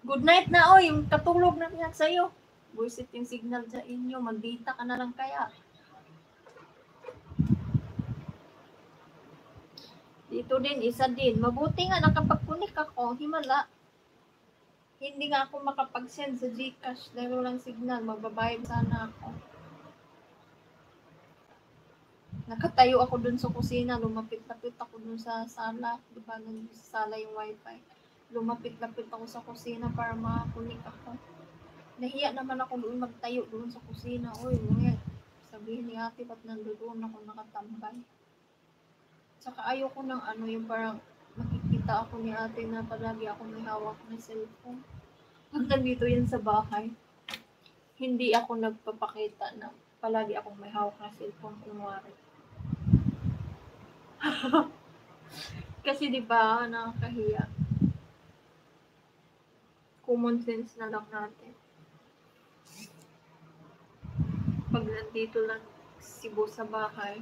Good night na, oy. Yung katulog na niya sa'yo. Buisit yung signal sa inyo. Mag-data ka na lang kaya. Dito din, isa din. Mabuti nga nakapag-connect ako. Himala. Hindi nga ako makapag-send sa Gcash dahil walang signal. Magbabayad sana ako. Nakatayo ako dun sa kusina. Lumapit-lapit ako dun sa sala. Diba, nandun sa sala yung wifi. Lumapit-lapit ako sa kusina para makakunik ako. Nahiya naman ako doon magtayo doon sa kusina. Uy, ngayat. Sabihin ni ate, ba't nandoon ako nakatambay? Tsaka ayoko ng ano, yung parang makikita ako ni ate na palagi ako may hawak na cellphone. Pag nandito yan sa bahay, hindi ako nagpapakita na palagi akong may hawak na cellphone kunwari. Kasi di ba nakakahiya. Common sense na lang natin. Pag nandito lang si boss sa bahay,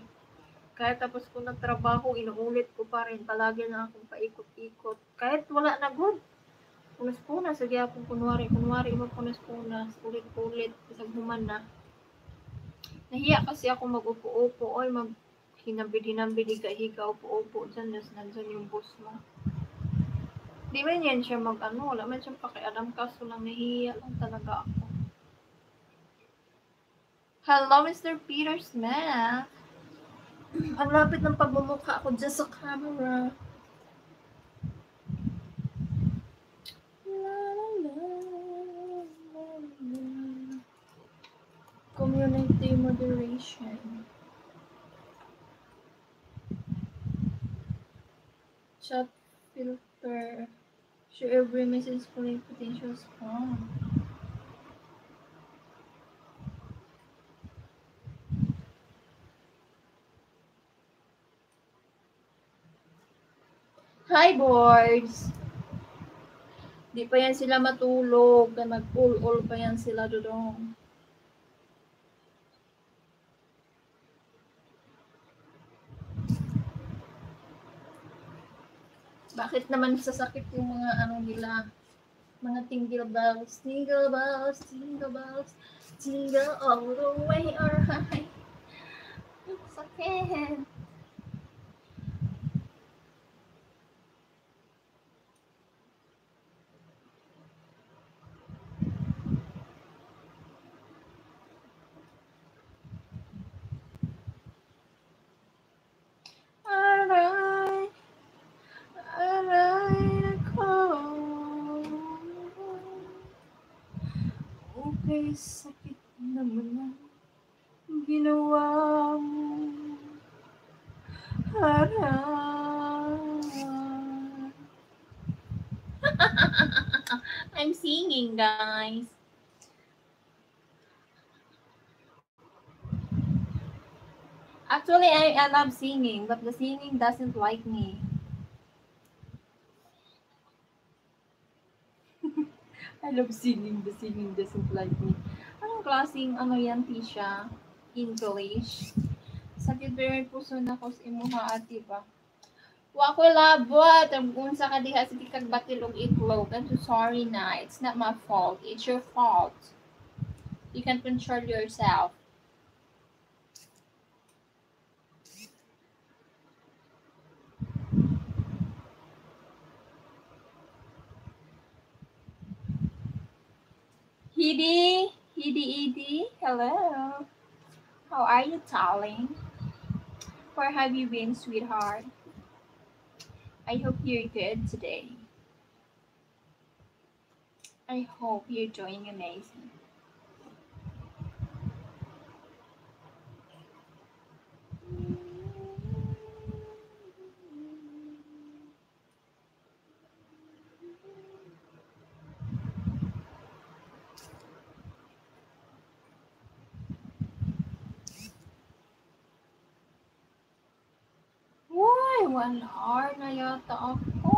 kahit tapos ko nagtrabaho, inuulit ko pa rin. Palagi na akong paikot-ikot. Kahit wala na good. Punas-punas. Sige akong kunwari punas-punas. Ulit-ulit. Isang human na. Nahiya kasi ako mag-upo-upo. Oy, hinambid-hinambid, higa-higa, upo-upo. Diyan, nandyan yung boss mo. Di man yan siya wala man siya pakialam, kaso lang nahiya lang talaga ako. Hello, Mr. Peter Smith. Ang lapit ng pagmumukha ko dyan sa camera. Community moderation. Chat filter. Show every message for potential spam. Hi, boards! Di pa yan sila matulog. Mag-pull-all pa yan sila doon. Bakit naman sasakit yung mga ano nila? Mga tingle bells. Tingle bells, tingle bells. Tingle all the way, alright. Sakit. Alright. Alright ako. Okay, sakit naman na ginawa mo. I'm singing, guys. Actually, I love singing, but the singing doesn't like me. I love singing, the singing doesn't like me. Anong klaseng ano yan, Tisha? English? Sakit pero puso na ko sa imuha ati ba? Wa ko labot, ang unsa ka diha sa kagbatilog itlog. I'm so sorry na. It's not my fault. It's your fault. You can control yourself. Hidi, hello. How are you, darling? Where have you been, sweetheart? I hope you're good today. I hope you're doing amazing. Why? 1 hour na yata ako.